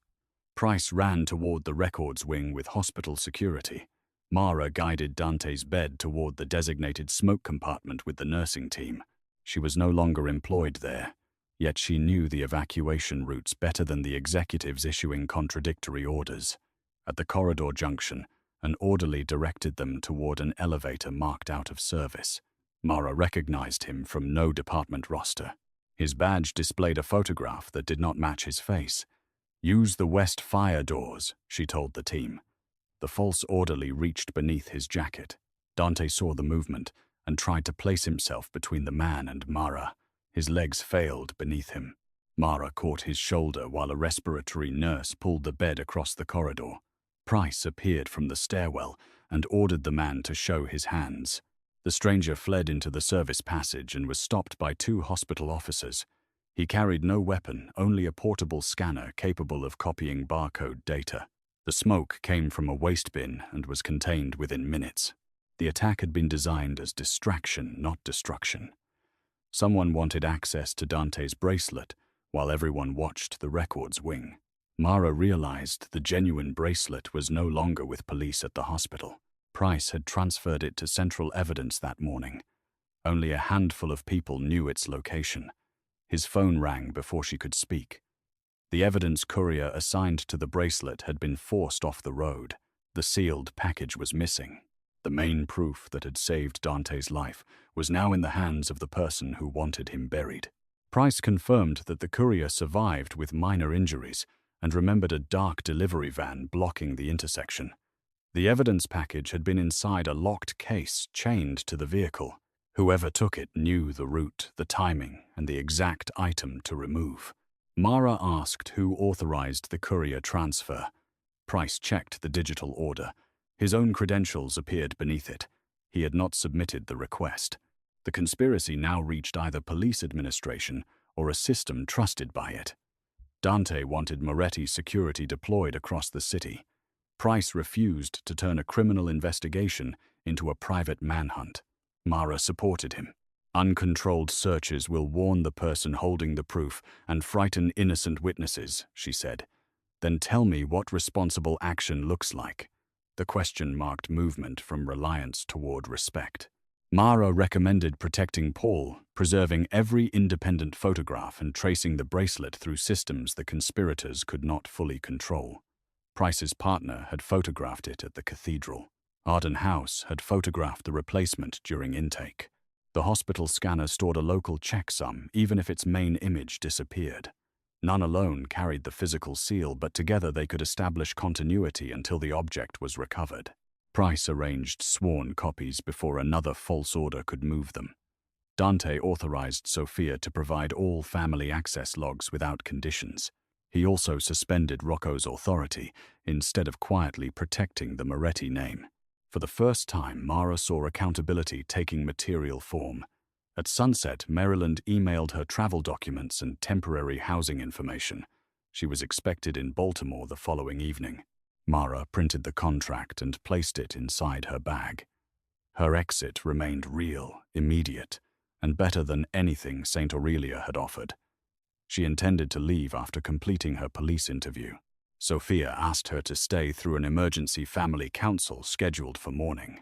Price ran toward the records wing with hospital security. Mara guided Dante's bed toward the designated smoke compartment with the nursing team. She was no longer employed there, yet she knew the evacuation routes better than the executives issuing contradictory orders. At the corridor junction, an orderly directed them toward an elevator marked out of service. Mara recognized him from no department roster. His badge displayed a photograph that did not match his face. Use the west fire doors, she told the team. The false orderly reached beneath his jacket. Dante saw the movement and tried to place himself between the man and Mara. His legs failed beneath him. Mara caught his shoulder while a respiratory nurse pulled the bed across the corridor. Price appeared from the stairwell and ordered the man to show his hands. The stranger fled into the service passage and was stopped by 2 hospital officers. He carried no weapon, only a portable scanner capable of copying barcode data. The smoke came from a waste bin and was contained within minutes. The attack had been designed as distraction, not destruction. Someone wanted access to Dante's bracelet, while everyone watched the records wing. Mara realized the genuine bracelet was no longer with police at the hospital. Price had transferred it to Central Evidence that morning. Only a handful of people knew its location. His phone rang before she could speak. The evidence courier assigned to the bracelet had been forced off the road. The sealed package was missing. The main proof that had saved Dante's life was now in the hands of the person who wanted him buried. Price confirmed that the courier survived with minor injuries and remembered a dark delivery van blocking the intersection. The evidence package had been inside a locked case chained to the vehicle. Whoever took it knew the route, the timing, and the exact item to remove. Mara asked who authorized the courier transfer. Price checked the digital order. His own credentials appeared beneath it. He had not submitted the request. The conspiracy now reached either police administration or a system trusted by it. Dante wanted Moretti's security deployed across the city. Price refused to turn a criminal investigation into a private manhunt. Mara supported him. Uncontrolled searches will warn the person holding the proof and frighten innocent witnesses, she said. Then tell me what responsible action looks like. The question marked movement from reliance toward respect. Mara recommended protecting Paul, preserving every independent photograph and tracing the bracelet through systems the conspirators could not fully control. Price's partner had photographed it at the cathedral. Arden House had photographed the replacement during intake. The hospital scanner stored a local checksum, even if its main image disappeared. None alone carried the physical seal, but together they could establish continuity until the object was recovered. Price arranged sworn copies before another false order could move them. Dante authorized Sophia to provide all family access logs without conditions. He also suspended Rocco's authority, instead of quietly protecting the Moretti name. For the first time, Mara saw accountability taking material form. At sunset, Maryland emailed her travel documents and temporary housing information. She was expected in Baltimore the following evening. Mara printed the contract and placed it inside her bag. Her exit remained real, immediate, and better than anything St. Aurelia had offered. She intended to leave after completing her police interview. Sophia asked her to stay through an emergency family council scheduled for morning.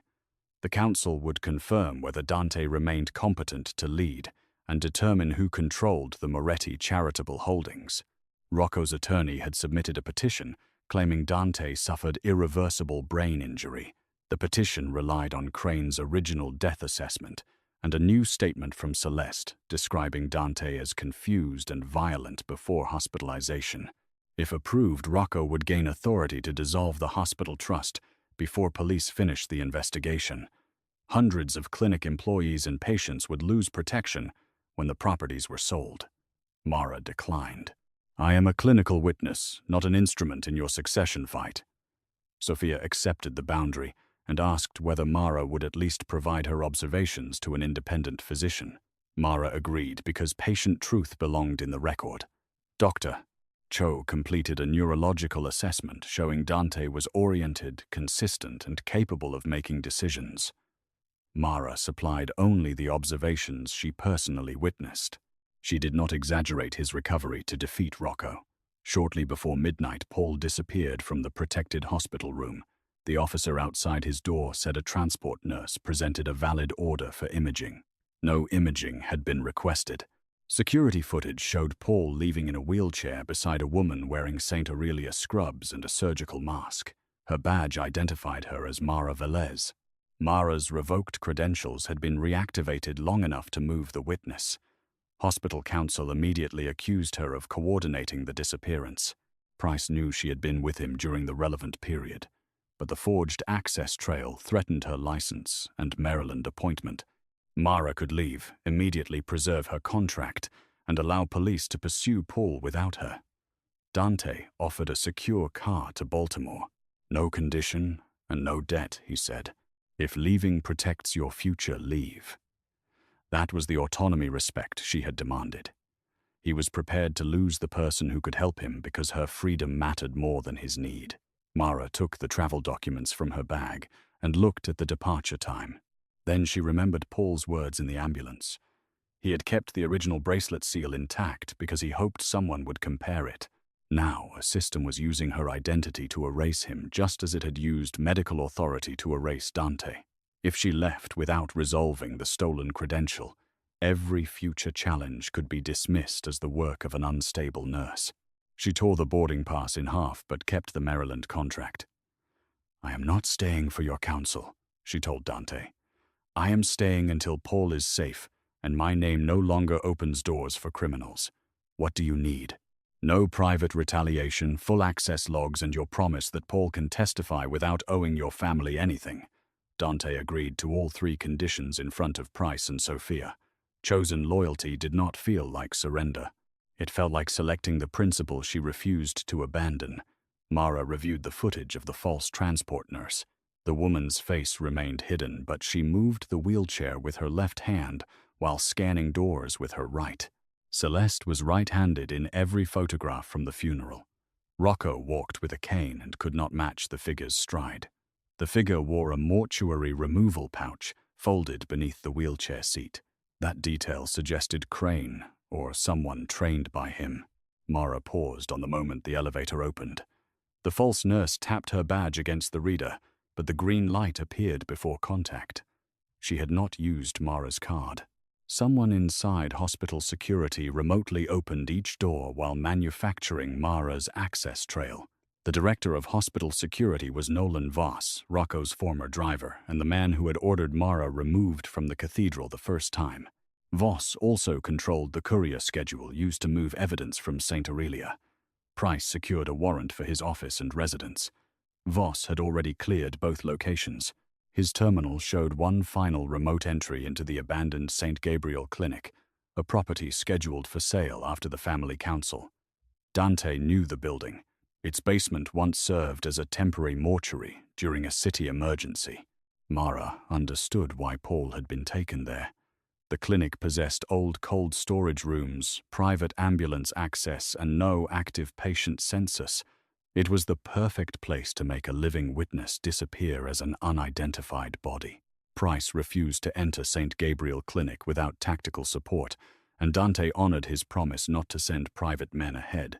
The council would confirm whether Dante remained competent to lead and determine who controlled the Moretti charitable holdings. Rocco's attorney had submitted a petition claiming Dante suffered irreversible brain injury. The petition relied on Crane's original death assessment and a new statement from Celeste describing Dante as confused and violent before hospitalization. If approved, Rocco would gain authority to dissolve the hospital trust before police finished the investigation. Hundreds of clinic employees and patients would lose protection when the properties were sold. Mara declined. "I am a clinical witness, not an instrument in your succession fight." Sophia accepted the boundary and asked whether Mara would at least provide her observations to an independent physician. Mara agreed because patient truth belonged in the record. Dr. Cho completed a neurological assessment showing Dante was oriented, consistent, and capable of making decisions. Mara supplied only the observations she personally witnessed. She did not exaggerate his recovery to defeat Rocco. Shortly before midnight, Paul disappeared from the protected hospital room. The officer outside his door said a transport nurse presented a valid order for imaging. No imaging had been requested. Security footage showed Paul leaving in a wheelchair beside a woman wearing St. Aurelia scrubs and a surgical mask. Her badge identified her as Mara Velez. Mara's revoked credentials had been reactivated long enough to move the witness. Hospital counsel immediately accused her of coordinating the disappearance. Price knew she had been with him during the relevant period, but the forged access trail threatened her license and Maryland appointment. Mara could leave, immediately preserve her contract, and allow police to pursue Paul without her. Dante offered a secure car to Baltimore. "No condition and no debt," he said. "If leaving protects your future, leave." That was the autonomy respect she had demanded. He was prepared to lose the person who could help him because her freedom mattered more than his need. Mara took the travel documents from her bag and looked at the departure time. Then she remembered Paul's words in the ambulance. He had kept the original bracelet seal intact because he hoped someone would compare it. Now, a system was using her identity to erase him, just as it had used medical authority to erase Dante. If she left without resolving the stolen credential, every future challenge could be dismissed as the work of an unstable nurse. She tore the boarding pass in half but kept the Maryland contract. "I am not staying for your counsel," she told Dante. "I am staying until Paul is safe and my name no longer opens doors for criminals. What do you need? No private retaliation, full access logs, and your promise that Paul can testify without owing your family anything. Dante agreed to all three conditions in front of Price and Sophia. Chosen loyalty did not feel like surrender. It felt like selecting the principle she refused to abandon. Mara reviewed the footage of the false transport nurse. The woman's face remained hidden, but she moved the wheelchair with her left hand while scanning doors with her right. Celeste was right-handed in every photograph from the funeral. Rocco walked with a cane and could not match the figure's stride. The figure wore a mortuary removal pouch folded beneath the wheelchair seat. That detail suggested Crane, or someone trained by him. Mara paused on the moment the elevator opened. The false nurse tapped her badge against the reader, but the green light appeared before contact. She had not used Mara's card. Someone inside hospital security remotely opened each door while manufacturing Mara's access trail. The director of hospital security was Nolan Voss, Rocco's former driver, and the man who had ordered Mara removed from the cathedral the first time. Voss also controlled the courier schedule used to move evidence from St. Aurelia. Price secured a warrant for his office and residence. Voss had already cleared both locations. His terminal showed one final remote entry into the abandoned St. Gabriel Clinic, a property scheduled for sale after the family council. Dante knew the building. Its basement once served as a temporary mortuary during a city emergency. Mara understood why Paul had been taken there. The clinic possessed old cold storage rooms, private ambulance access, and no active patient census. It was the perfect place to make a living witness disappear as an unidentified body. Price refused to enter St. Gabriel Clinic without tactical support, and Dante honored his promise not to send private men ahead.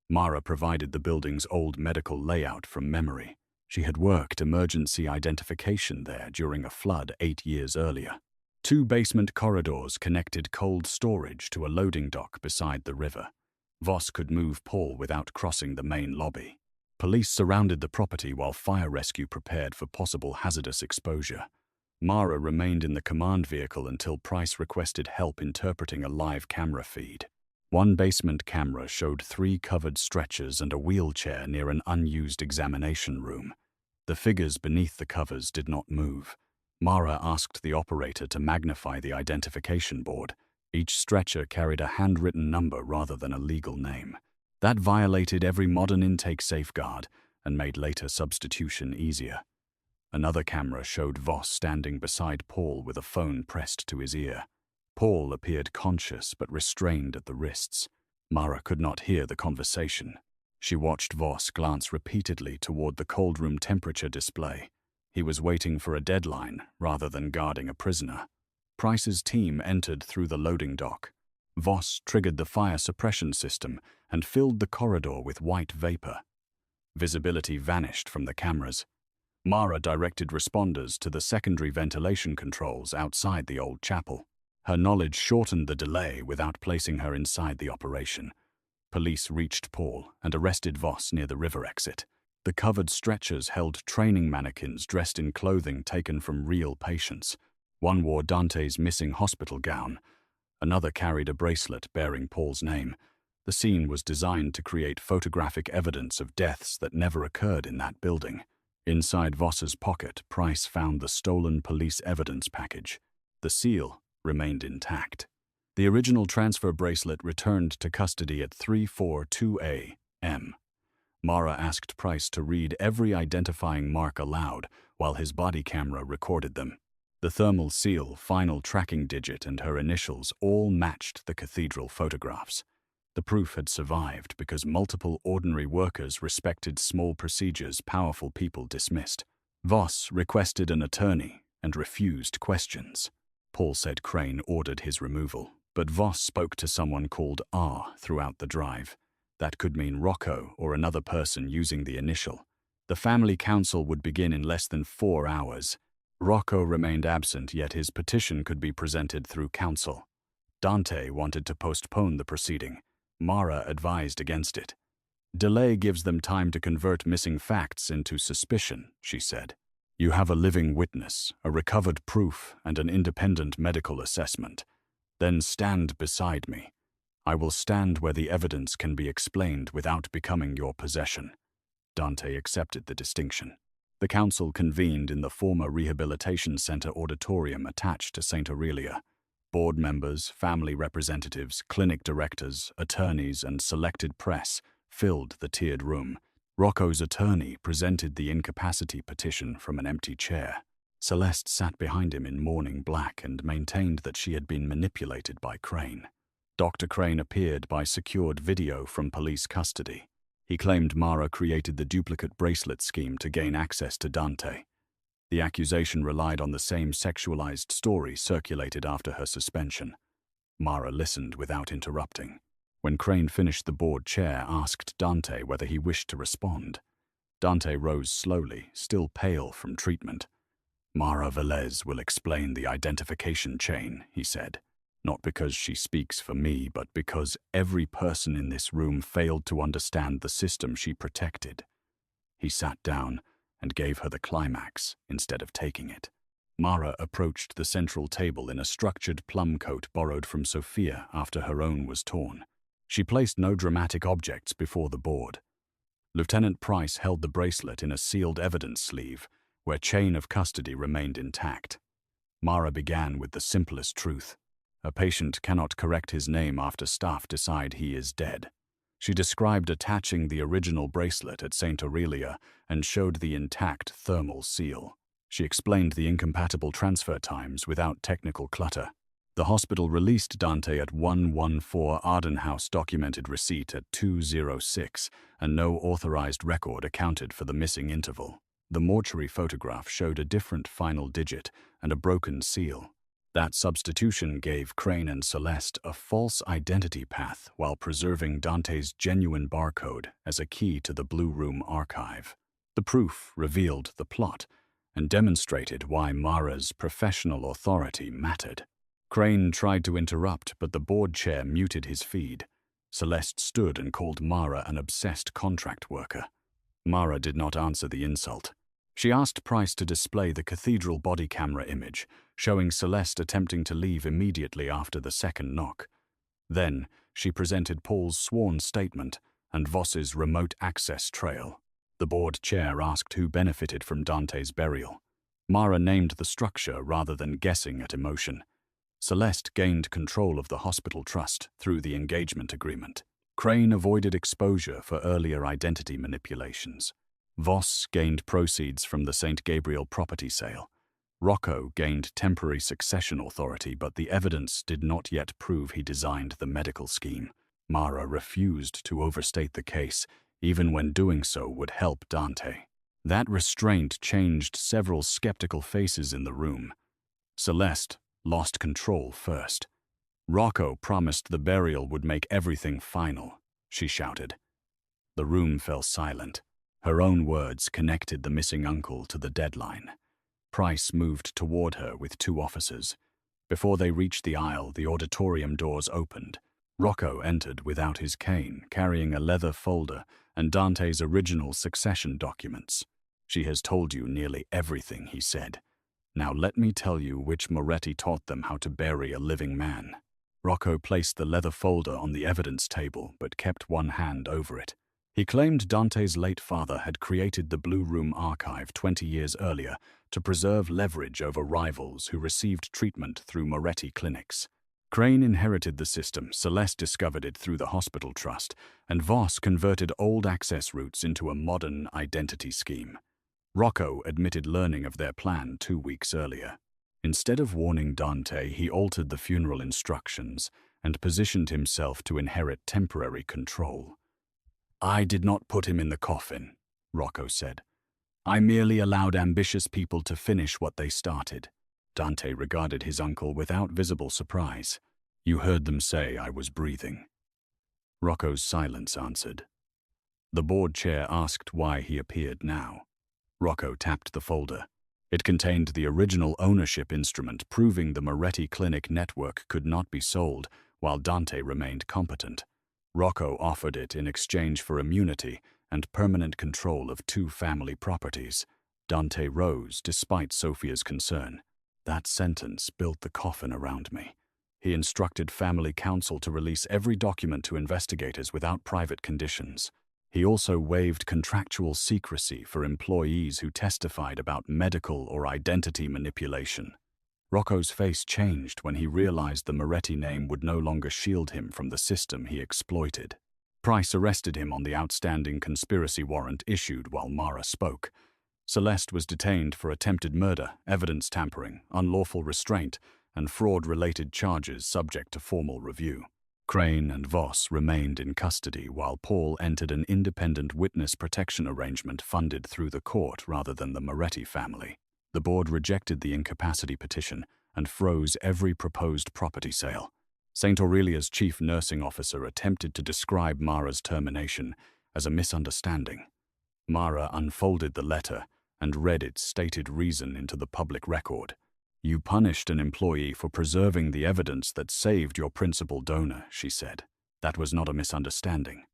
Mara provided the building's old medical layout from memory. She had worked emergency identification there during a flood 8 years earlier. 2 basement corridors connected cold storage to a loading dock beside the river. Voss could move Paul without crossing the main lobby. Police surrounded the property while fire rescue prepared for possible hazardous exposure. Mara remained in the command vehicle until Price requested help interpreting a live camera feed. One basement camera showed 3 covered stretchers and a wheelchair near an unused examination room. The figures beneath the covers did not move. Mara asked the operator to magnify the identification board. Each stretcher carried a handwritten number rather than a legal name. That violated every modern intake safeguard and made later substitution easier. Another camera showed Voss standing beside Paul with a phone pressed to his ear. Paul appeared conscious but restrained at the wrists. Mara could not hear the conversation. She watched Voss glance repeatedly toward the cold room temperature display. He was waiting for a deadline rather than guarding a prisoner. Price's team entered through the loading dock. Voss triggered the fire suppression system and filled the corridor with white vapor. Visibility vanished from the cameras. Mara directed responders to the secondary ventilation controls outside the old chapel. Her knowledge shortened the delay without placing her inside the operation. Police reached Paul and arrested Voss near the river exit. The covered stretchers held training mannequins dressed in clothing taken from real patients. One wore Dante's missing hospital gown. Another carried a bracelet bearing Paul's name. The scene was designed to create photographic evidence of deaths that never occurred in that building. Inside Voss's pocket, Price found the stolen police evidence package. The seal remained intact. The original transfer bracelet returned to custody at 3:42 a.m. Mara asked Price to read every identifying mark aloud while his body camera recorded them. The thermal seal, final tracking digit, and her initials all matched the cathedral photographs. The proof had survived because multiple ordinary workers respected small procedures powerful people dismissed. Voss requested an attorney and refused questions. Paul said Crane ordered his removal, but Voss spoke to someone called R throughout the drive. That could mean Rocco or another person using the initial. The family council would begin in less than 4 hours. Rocco remained absent, yet his petition could be presented through council. Dante wanted to postpone the proceeding. Mara advised against it. Delay gives them time to convert missing facts into suspicion, she said. You have a living witness, a recovered proof, and an independent medical assessment. Then stand beside me. I will stand where the evidence can be explained without becoming your possession." Dante accepted the distinction. The council convened in the former Rehabilitation Center auditorium attached to St. Aurelia. Board members, family representatives, clinic directors, attorneys, and selected press filled the tiered room. Rocco's attorney presented the incapacity petition from an empty chair. Celeste sat behind him in mourning black and maintained that she had been manipulated by Crane. Dr. Crane appeared by secured video from police custody. He claimed Mara created the duplicate bracelet scheme to gain access to Dante. The accusation relied on the same sexualized story circulated after her suspension. Mara listened without interrupting. When Crane finished, the board chair asked Dante whether he wished to respond. Dante rose slowly, still pale from treatment. "Mara Velez will explain the identification chain," he said. "Not because she speaks for me, but because every person in this room failed to understand the system she protected." He sat down and gave her the climax instead of taking it. Mara approached the central table in a structured plum coat borrowed from Sophia after her own was torn. She placed no dramatic objects before the board. Lieutenant Price held the bracelet in a sealed evidence sleeve, where chain of custody remained intact. Mara began with the simplest truth. A patient cannot correct his name after staff decide he is dead. She described attaching the original bracelet at St. Aurelia and showed the intact thermal seal. She explained the incompatible transfer times without technical clutter. The hospital released Dante at 114 Arden House, documented receipt at 206, and no authorized record accounted for the missing interval. The mortuary photograph showed a different final digit and a broken seal. That substitution gave Crane and Celeste a false identity path while preserving Dante's genuine barcode as a key to the Blue Room archive. The proof revealed the plot and demonstrated why Mara's professional authority mattered. Crane tried to interrupt, but the board chair muted his feed. Celeste stood and called Mara an obsessed contract worker. Mara did not answer the insult. She asked Price to display the cathedral body camera image, showing Celeste attempting to leave immediately after the second knock. Then, she presented Paul's sworn statement and Voss's remote access trail. The board chair asked who benefited from Dante's burial. Mara named the structure rather than guessing at emotion. Celeste gained control of the hospital trust through the engagement agreement. Crane avoided exposure for earlier identity manipulations. Voss gained proceeds from the St. Gabriel property sale. Rocco gained temporary succession authority, but the evidence did not yet prove he designed the medical scheme. Mara refused to overstate the case, even when doing so would help Dante. That restraint changed several skeptical faces in the room. Celeste lost control first. "Rocco promised the burial would make everything final," she shouted. The room fell silent. Her own words connected the missing uncle to the deadline. Price moved toward her with two officers. Before they reached the aisle, the auditorium doors opened. Rocco entered without his cane, carrying a leather folder and Dante's original succession documents. "She has told you nearly everything," he said. "Now let me tell you which Moretti taught them how to bury a living man." Rocco placed the leather folder on the evidence table, but kept one hand over it. He claimed Dante's late father had created the Blue Room archive 20 years earlier to preserve leverage over rivals who received treatment through Moretti clinics. Crane inherited the system, Celeste discovered it through the hospital trust, and Voss converted old access routes into a modern identity scheme. Rocco admitted learning of their plan 2 weeks earlier. Instead of warning Dante, he altered the funeral instructions and positioned himself to inherit temporary control. "I did not put him in the coffin," Rocco said. "I merely allowed ambitious people to finish what they started." Dante regarded his uncle without visible surprise. "You heard them say I was breathing." Rocco's silence answered. The board chair asked why he appeared now. Rocco tapped the folder. It contained the original ownership instrument proving the Moretti Clinic network could not be sold while Dante remained competent. Rocco offered it in exchange for immunity and permanent control of 2 family properties. Dante rose despite Sophia's concern. "That sentence built the coffin around me." He instructed family counsel to release every document to investigators without private conditions. He also waived contractual secrecy for employees who testified about medical or identity manipulation. Rocco's face changed when he realized the Moretti name would no longer shield him from the system he exploited. Price arrested him on the outstanding conspiracy warrant issued while Mara spoke. Celeste was detained for attempted murder, evidence tampering, unlawful restraint, and fraud-related charges subject to formal review. Crane and Voss remained in custody while Paul entered an independent witness protection arrangement funded through the court rather than the Moretti family. The board rejected the incapacity petition and froze every proposed property sale. St. Aurelia's chief nursing officer attempted to describe Mara's termination as a misunderstanding. Mara unfolded the letter and read its stated reason into the public record. "You punished an employee for preserving the evidence that saved your principal donor," she said. "That was not a misunderstanding."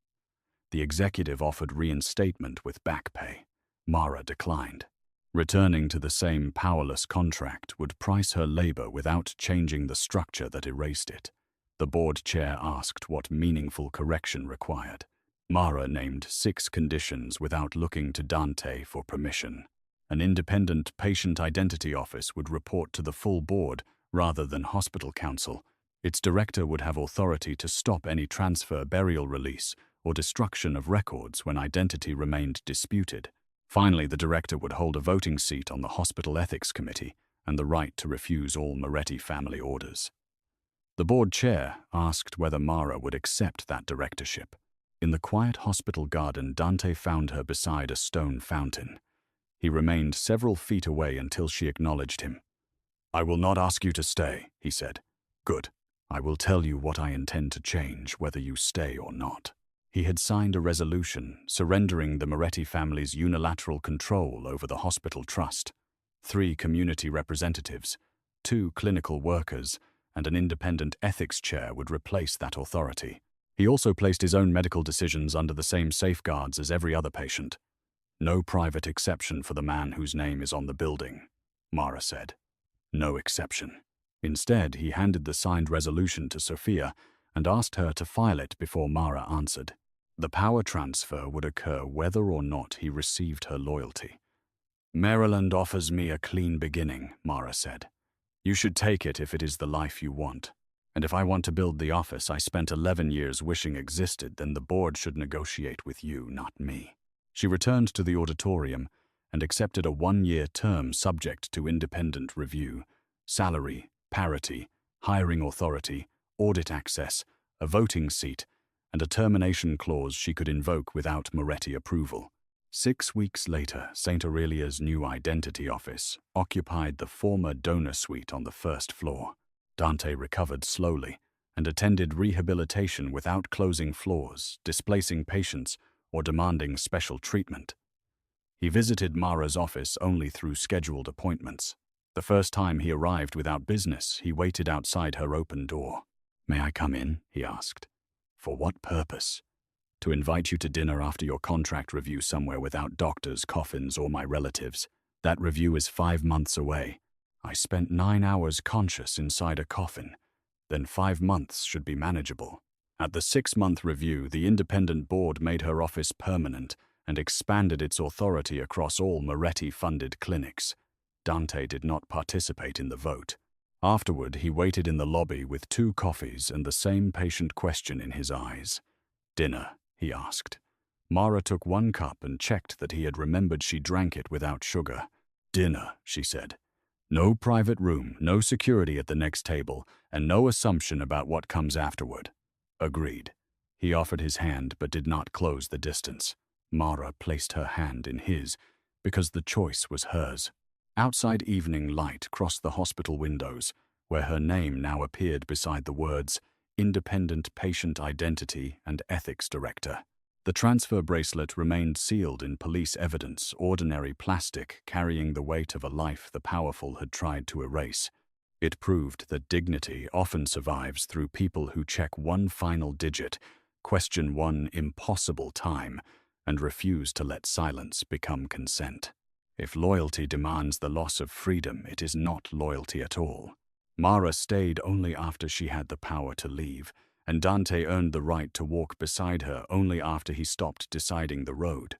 The executive offered reinstatement with back pay. Mara declined. Returning to the same powerless contract would price her labor without changing the structure that erased it. The board chair asked what meaningful correction required. Mara named 6 conditions without looking to Dante for permission. An independent patient identity office would report to the full board rather than hospital council. Its director would have authority to stop any transfer, burial release, or destruction of records when identity remained disputed. Finally, the director would hold a voting seat on the hospital ethics committee and the right to refuse all Moretti family orders. The board chair asked whether Mara would accept that directorship. In the quiet hospital garden, Dante found her beside a stone fountain. He remained several feet away until she acknowledged him. "I will not ask you to stay," he said. "Good. I will tell you what I intend to change, whether you stay or not." He had signed a resolution surrendering the Moretti family's unilateral control over the hospital trust. 3 community representatives, 2 clinical workers, and an independent ethics chair would replace that authority. He also placed his own medical decisions under the same safeguards as every other patient. "No private exception for the man whose name is on the building," Mara said. No exception. Instead, he handed the signed resolution to Sophia and asked her to file it before Mara answered. The power transfer would occur whether or not he received her loyalty. "Maryland offers me a clean beginning," Mara said. "You should take it if it is the life you want. And if I want to build the office I spent 11 years wishing existed, then the board should negotiate with you, not me." She returned to the auditorium and accepted a 1-year term subject to independent review, salary, parity, hiring authority, audit access, a voting seat, and a termination clause she could invoke without Moretti approval. 6 weeks later, St. Aurelia's new identity office occupied the former donor suite on the 1st floor. Dante recovered slowly and attended rehabilitation without closing floors, displacing patients, or demanding special treatment. He visited Mara's office only through scheduled appointments. The first time he arrived without business, he waited outside her open door. "May I come in?" he asked. "For what purpose?" "To invite you to dinner after your contract review somewhere without doctors, coffins, or my relatives. That review is 5 months away. I spent 9 hours conscious inside a coffin. Then 5 months should be manageable." At the 6-month review, the independent board made her office permanent and expanded its authority across all Moretti-funded clinics. Dante did not participate in the vote. Afterward, he waited in the lobby with 2 coffees and the same patient question in his eyes. "Dinner?" he asked. Mara took 1 cup and checked that he had remembered she drank it without sugar. "Dinner," she said. "No private room, no security at the next table, and no assumption about what comes afterward." "Agreed." He offered his hand but did not close the distance. Mara placed her hand in his because the choice was hers. Outside evening light crossed the hospital windows, where her name now appeared beside the words Independent Patient Identity and Ethics Director. The transfer bracelet remained sealed in police evidence, ordinary plastic carrying the weight of a life the powerful had tried to erase. It proved that dignity often survives through people who check 1 final digit, question 1 impossible time, and refuse to let silence become consent. If loyalty demands the loss of freedom, it is not loyalty at all. Mara stayed only after she had the power to leave, and Dante earned the right to walk beside her only after he stopped deciding the road.